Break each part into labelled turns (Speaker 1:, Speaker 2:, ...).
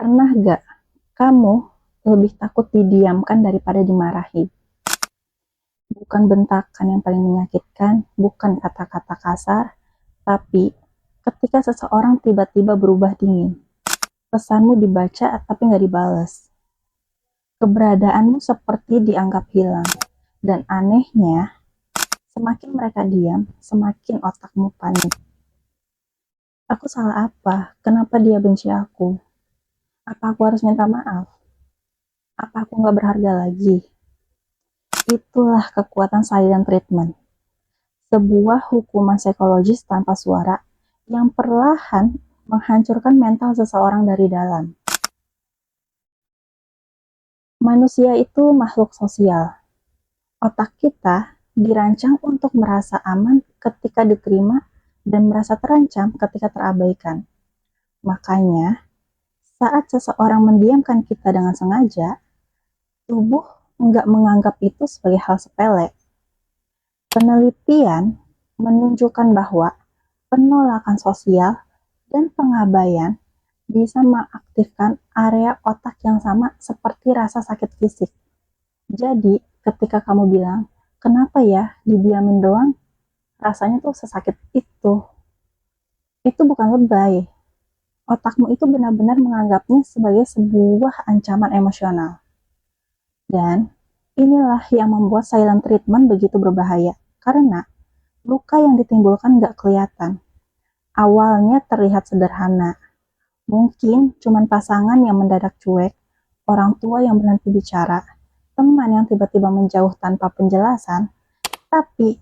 Speaker 1: Pernah gak kamu lebih takut didiamkan daripada dimarahi? Bukan bentakan yang paling menyakitkan, bukan kata-kata kasar, tapi ketika seseorang tiba-tiba berubah dingin, pesanmu dibaca tapi nggak dibalas, keberadaanmu seperti dianggap hilang, dan anehnya, semakin mereka diam, semakin otakmu panik. Aku salah apa? Kenapa dia benci aku? Apa aku harus minta maaf? Apa aku nggak berharga lagi? Itulah kekuatan silent treatment, sebuah hukuman psikologis tanpa suara yang perlahan menghancurkan mental seseorang dari dalam. Manusia itu makhluk sosial. Otak kita dirancang untuk merasa aman ketika diterima dan merasa terancam ketika terabaikan. Makanya, saat seseorang mendiamkan kita dengan sengaja, tubuh nggak menganggap itu sebagai hal sepele. Penelitian menunjukkan bahwa penolakan sosial dan pengabaian bisa mengaktifkan area otak yang sama seperti rasa sakit fisik. Jadi, ketika kamu bilang, kenapa ya didiamin doang, rasanya tuh sesakit itu bukan lebay. Otakmu itu benar-benar menganggapnya sebagai sebuah ancaman emosional. Dan inilah yang membuat silent treatment begitu berbahaya, karena luka yang ditimbulkan nggak kelihatan. Awalnya terlihat sederhana, mungkin cuma pasangan yang mendadak cuek, orang tua yang berhenti bicara, teman yang tiba-tiba menjauh tanpa penjelasan, tapi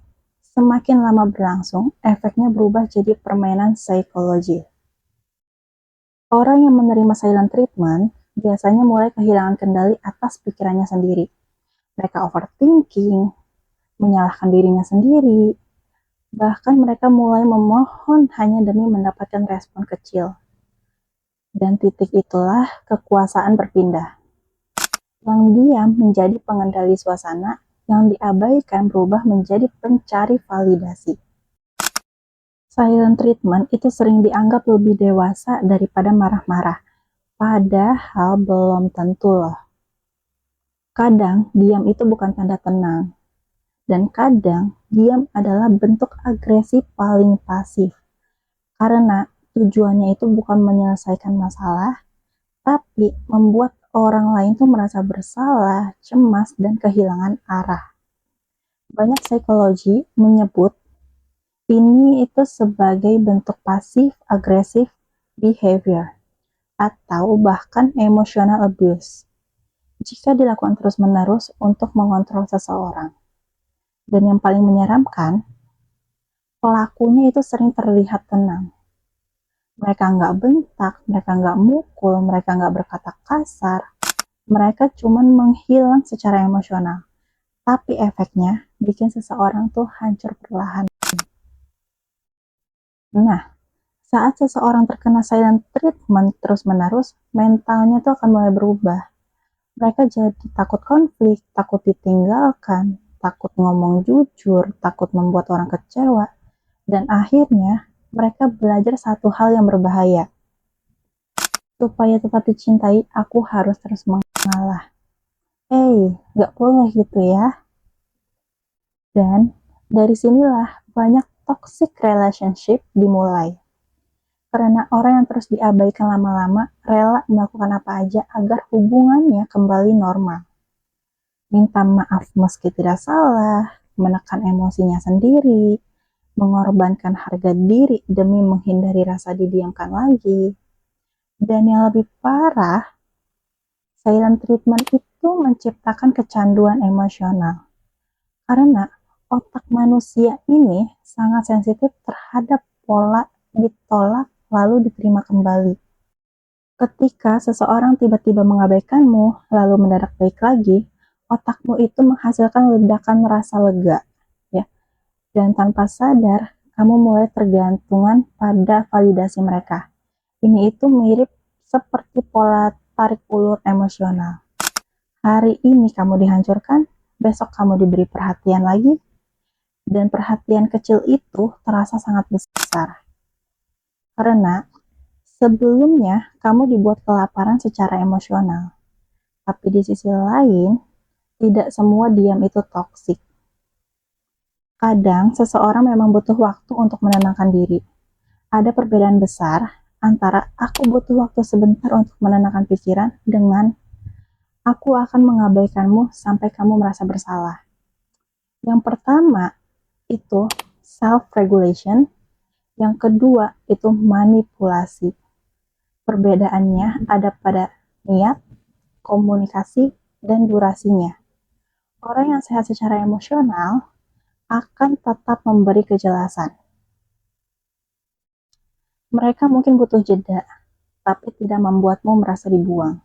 Speaker 1: semakin lama berlangsung, efeknya berubah jadi permainan psikologi. Orang yang menerima silent treatment biasanya mulai kehilangan kendali atas pikirannya sendiri. Mereka overthinking, menyalahkan dirinya sendiri, bahkan mereka mulai memohon hanya demi mendapatkan respon kecil. Dan titik itulah kekuasaan berpindah. Yang diam menjadi pengendali suasana, yang diabaikan berubah menjadi pencari validasi. Silent treatment itu sering dianggap lebih dewasa daripada marah-marah, padahal belum tentu loh. Kadang diam itu bukan tanda tenang, dan kadang diam adalah bentuk agresi paling pasif. Karena tujuannya itu bukan menyelesaikan masalah, tapi membuat orang lain tuh merasa bersalah, cemas, dan kehilangan arah. Banyak psikologi menyebut ini itu sebagai bentuk pasif agresif behavior atau bahkan emotional abuse jika dilakukan terus-menerus untuk mengontrol seseorang. Dan yang paling menyeramkan, pelakunya itu sering terlihat tenang. Mereka nggak bentak, mereka nggak mukul, mereka nggak berkata kasar, mereka cuma menghilang secara emosional. Tapi efeknya bikin seseorang tuh hancur perlahan. Nah, saat seseorang terkena silent treatment terus-menerus, mentalnya tuh akan mulai berubah. Mereka jadi takut konflik, takut ditinggalkan, takut ngomong jujur, takut membuat orang kecewa, dan akhirnya mereka belajar satu hal yang berbahaya. Supaya tetap dicintai, aku harus terus mengalah. Gak boleh gitu ya. Dan dari sinilah banyak toxic relationship dimulai. Karena orang yang terus diabaikan lama-lama rela melakukan apa aja agar hubungannya kembali normal. Minta maaf meski tidak salah, menekan emosinya sendiri, mengorbankan harga diri demi menghindari rasa didiamkan lagi. Dan yang lebih parah, silent treatment itu menciptakan kecanduan emosional. Karena otak manusia ini sangat sensitif terhadap pola ditolak lalu diterima kembali. Ketika seseorang tiba-tiba mengabaikanmu, lalu mendadak baik lagi, otakmu itu menghasilkan ledakan rasa lega, ya. Dan tanpa sadar, kamu mulai tergantungan pada validasi mereka. Ini itu mirip seperti pola tarik ulur emosional. Hari ini kamu dihancurkan, besok kamu diberi perhatian lagi, dan perhatian kecil itu terasa sangat besar. Karena Sebelumnya, kamu dibuat kelaparan secara emosional. Tapi di sisi lain, tidak semua diam itu toksik. Kadang, seseorang memang butuh waktu untuk menenangkan diri. Ada perbedaan besar antara aku butuh waktu sebentar untuk menenangkan pikiran dengan aku akan mengabaikanmu sampai kamu merasa bersalah. Yang pertama itu self-regulation, yang kedua itu manipulasi. Perbedaannya ada pada niat, komunikasi, dan durasinya. Orang yang sehat secara emosional akan tetap memberi kejelasan. Mereka mungkin butuh jeda, tapi tidak membuatmu merasa dibuang.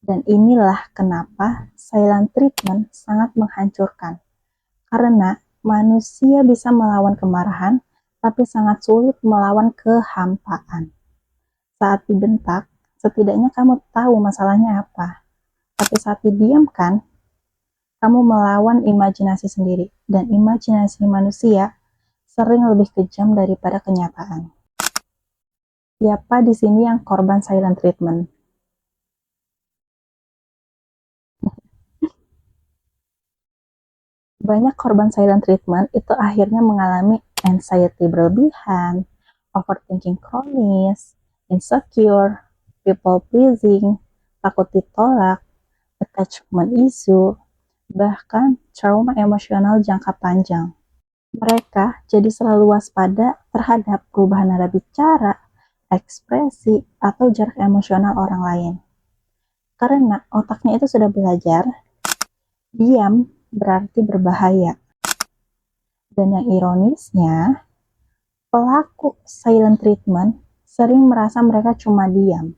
Speaker 1: Dan inilah kenapa silent treatment sangat menghancurkan. Karena manusia bisa melawan kemarahan, tapi sangat sulit melawan kehampaan. Saat dibentak, setidaknya kamu tahu masalahnya apa. Tapi saat didiamkan, kamu melawan imajinasi sendiri. Dan imajinasi manusia sering lebih kejam daripada kenyataan. Siapa di sini yang korban silent treatment? Banyak korban silent treatment itu akhirnya mengalami anxiety berlebihan, overthinking kronis, insecure, people pleasing, takut ditolak, attachment issue, bahkan trauma emosional jangka panjang. Mereka jadi selalu waspada terhadap perubahan nada bicara, ekspresi, atau jarak emosional orang lain. Karena otaknya itu sudah belajar, diam berarti berbahaya. Dan yang ironisnya, pelaku silent treatment sering merasa mereka cuma diam.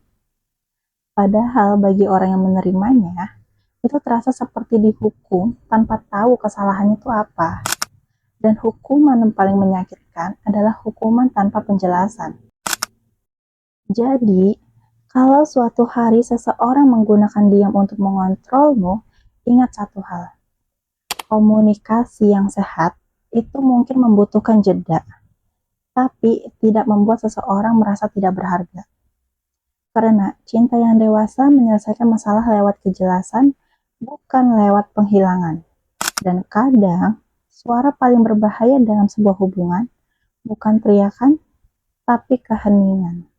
Speaker 1: Padahal bagi orang yang menerimanya, itu terasa seperti dihukum tanpa tahu kesalahannya itu apa. Dan hukuman yang paling menyakitkan adalah hukuman tanpa penjelasan. Jadi, kalau suatu hari seseorang menggunakan diam untuk mengontrolmu, ingat satu hal. Komunikasi yang sehat itu mungkin membutuhkan jeda, tapi tidak membuat seseorang merasa tidak berharga. Karena cinta yang dewasa menyelesaikan masalah lewat kejelasan, bukan lewat penghilangan. Dan kadang, suara paling berbahaya dalam sebuah hubungan bukan teriakan, tapi keheningan.